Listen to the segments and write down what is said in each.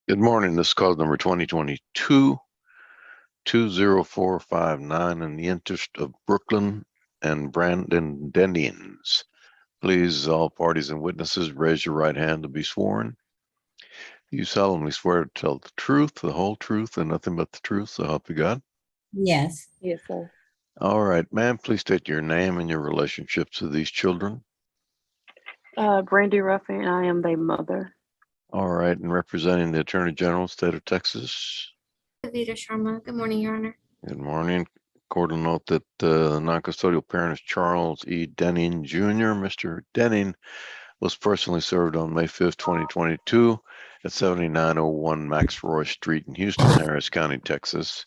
Good morning. This is call number 2022-20459 in the interest of Brooklyn and Brandon Dennings. Please, all parties and witnesses, raise your right hand to be sworn. You solemnly swear to tell the truth, the whole truth, and nothing but the truth, so help you God. Yes. Yes, sir. All right, ma'am, please state your name and your relationship to these children. Brandy Ruffin, I am their mother. All right, and representing the Attorney General, State of Texas. Vida Sharma. Good morning, Your Honor. Good morning. Court will note that the non-custodial parent is Charles E. Denning Jr. Mr. Denning was personally served on May 5th, 2022 at 7901 Max Roy Street in Houston, Harris County, Texas.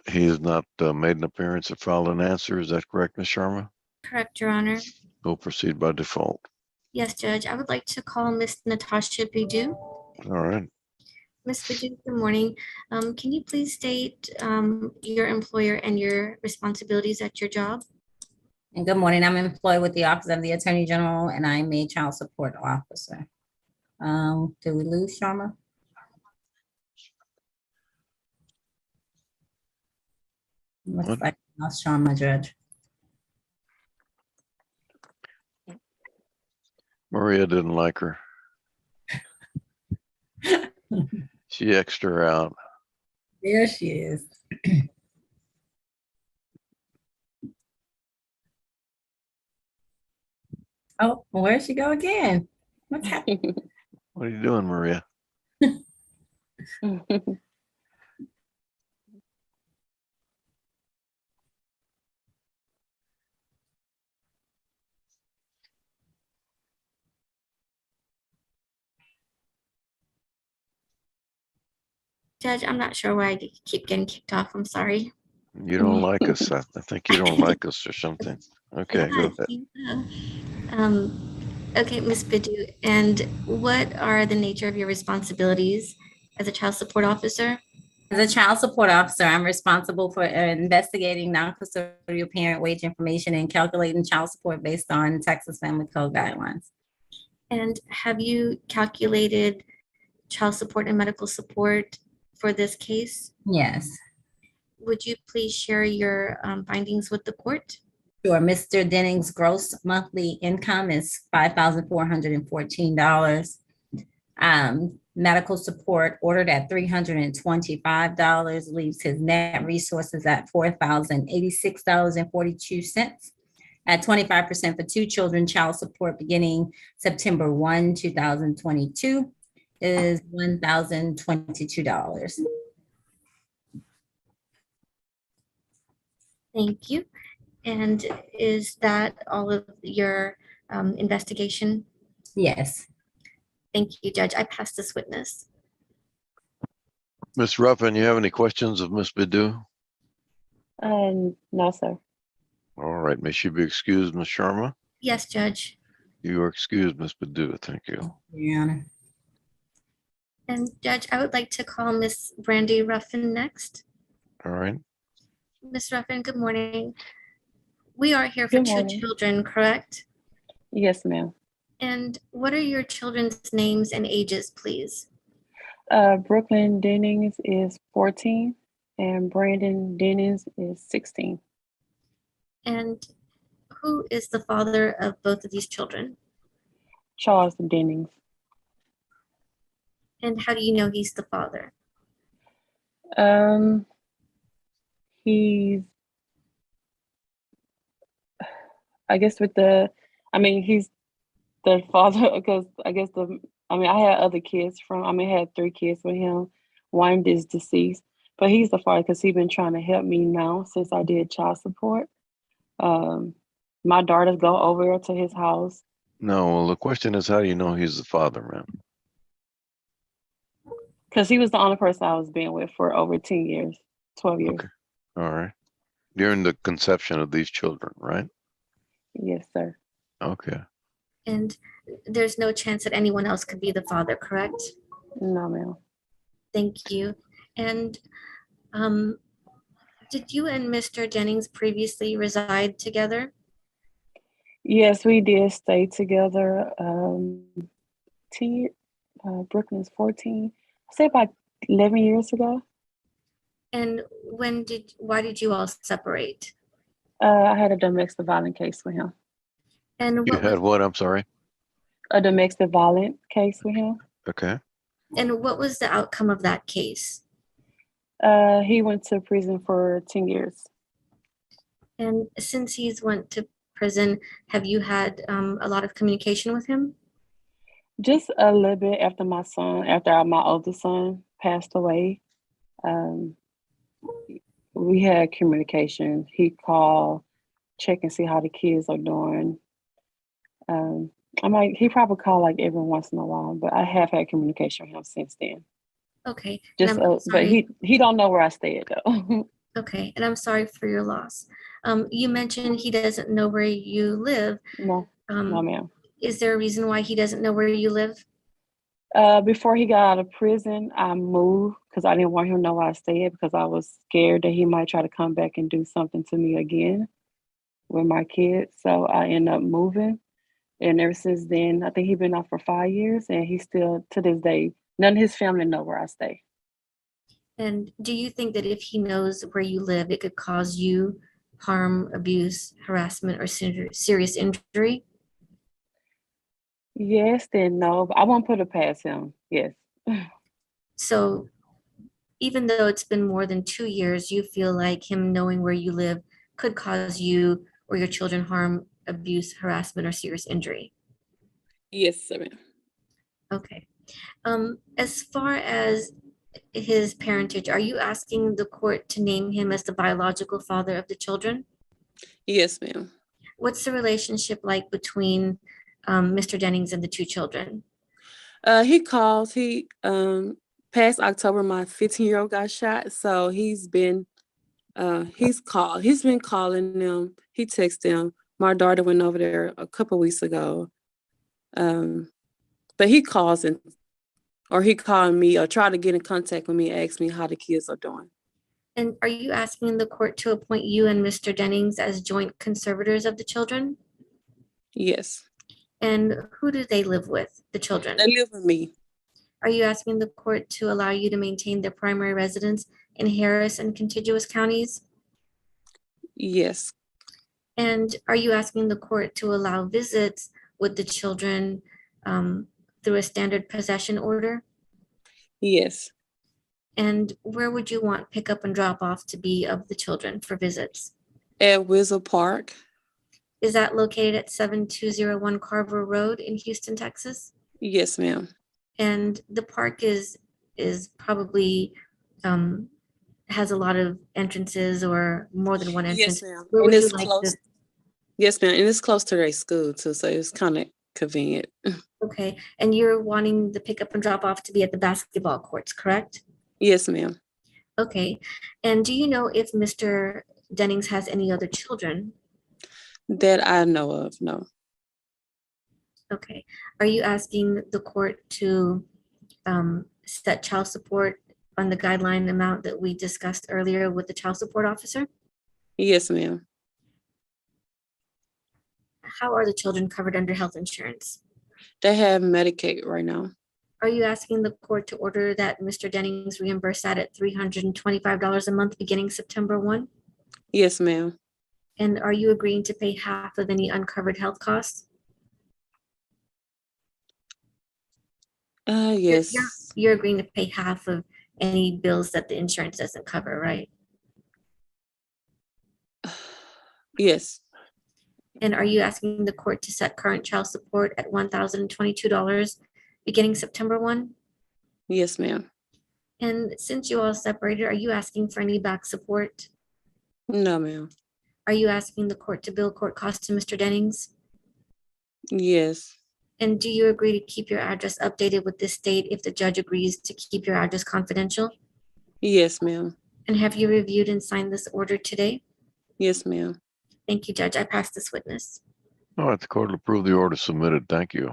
He has not made an appearance or filed an answer. Is that correct, Ms. Sharma? Correct, Your Honor. We'll proceed by default. Yes, Judge. I would like to call Miss Natasha Bidu. All right. Miss Bidu, good morning. Can you please state your employer and your responsibilities at your job? And good morning. I'm employed with the Office of the Attorney General, and I'm a child support officer. Did we lose Sharma? Looks What? like we lost Sharma, Judge. Maria didn't like her. She X'd her out. There she is. Oh, well, where'd she go again? What's happening? What are you doing, Maria? Judge, I'm not sure why I keep getting kicked off. I'm sorry. You don't like us. I think you don't like us or something. Okay, go ahead. Okay, Miss Bidu, and what are the nature of your responsibilities as a child support officer? As a child support officer, I'm responsible for investigating non-custodial parent wage information and calculating child support based on Texas Family Code guidelines. And have you calculated child support and medical support for this case? Yes. Would you please share your findings with the court? Sure. Mr. Denning's gross monthly income is $5,414. Medical support ordered at $325 leaves his net resources at $4,086.42. At 25% for two children, child support beginning September 1, 2022 is $1,022. Thank you. And is that all of your investigation? Yes. Thank you, Judge. I pass this witness. Ms. Ruffin, you have any questions of Ms. Bidu? No, sir. All right, may she be excused, Ms. Sharma? Yes, Judge. You are excused, Ms. Bidu. Thank you. Your Honor. And Judge, I would like to call Miss Brandy Ruffin next. All right. Miss Ruffin, good morning. We are here for Good two morning. children, correct? Yes, ma'am. And what are your children's names and ages, please? Brooklyn Dennings is 14 and Brandon Dennings is 16. And who is the father of both of these children? Charles Dennings. And how do you know he's the father? He's, I guess he's the father because I had other kids I had 3 kids with him. One is deceased, but he's the father because he's been trying to help me now since I did child support. My daughters go over to his house. No, well, the question is, how do you know he's the father, ma'am? Because he was the only person I was being with for over 10 years, 12 years. Okay. All right. During the conception of these children, right? Yes, sir. Okay. And there's no chance that anyone else could be the father, correct? No, ma'am. Thank you. And did you and Mr. Dennings previously reside together? Yes, we did stay together. Brooklyn is 14. say about 11 years ago. And why did you all separate? I had a domestic violence case with him. And You what had was, what? I'm sorry. A domestic violence case with him. Okay. and what was the outcome of that case? He went to prison for 10 years. And since he's went to prison, have you had a lot of communication with him? Just a little bit after my oldest son passed away. Um, we had communication. He called, check and see how the kids are doing. He probably called like every once in a while, but I have had communication with him since then. Okay. And Just, I'm but sorry. he don't know where I stay at though. Okay. And I'm sorry for your loss. You mentioned he doesn't know where you live. No, no, Um, ma'am. is there a reason why he doesn't know where you live? Before he got out of prison, I moved because I didn't want him to know where I stayed because I was scared that he might try to come back and do something to me again with my kids. So I ended up moving. And ever since then, I think he's been out for 5 years and he still, to this day, none of his family know where I stay. And do you think that if he knows where you live, it could cause you harm, abuse, harassment, or serious injury? Yes, then no, but I won't put it past him. Yes. So even though it's been more than 2 years, you feel like him knowing where you live could cause you or your children harm, abuse, harassment, or serious injury. Yes, ma'am. Okay. As far as his parentage, are you asking the court to name him as the biological father of the children? Yes, ma'am. What's the relationship like between Mr. Dennings and the two children? He calls. He past October, my 15-year-old got shot. So he's been called. He's been calling them. He texted them. My daughter went over there a couple weeks ago. But he calls or he called me or tried to get in contact with me, ask me how the kids are doing. And are you asking the court to appoint you and Mr. Dennings as joint conservators of the children? Yes. And who do they live with, the children? They live with me. Are you asking the court to allow you to maintain their primary residence in Harris and contiguous counties? Yes. And are you asking the court to allow visits with the children through a standard possession order? Yes. And where would you want pickup and drop off to be of the children for visits? At Wizard Park. Is that located at 7201 Carver Road in Houston, Texas? Yes, ma'am. And the park is probably has a lot of entrances or more than one entrance. Yes, ma'am. Where And would you it's like close. to? Yes, ma'am. And it's close to their school too, so it's kind of convenient. Okay, and you're wanting the pickup and drop off to be at the basketball courts, correct? Yes, ma'am. Okay, and do you know if Mr. Dennings has any other children? That I know of, no. Okay, are you asking the court to set child support on the guideline amount that we discussed earlier with the child support officer? Yes, ma'am. How are the children covered under health insurance? They have Medicaid right now. Are you asking the court to order that Mr. Dennings reimburse that at $325 a month beginning September 1? Yes, ma'am. And are you agreeing to pay half of any uncovered health costs? Yes. You're agreeing to pay half of any bills that the insurance doesn't cover, right? Yes. And are you asking the court to set current child support at $1,022 beginning September 1? Yes, ma'am. And since you all separated, are you asking for any back support? No, ma'am. Are you asking the court to bill court costs to Mr. Dennings? Yes. And do you agree to keep your address updated with this state if the judge agrees to keep your address confidential? Yes, ma'am. And have you reviewed and signed this order today? Yes, ma'am. Thank you, Judge. I pass this witness. All right, the court will approve the order submitted. Thank you.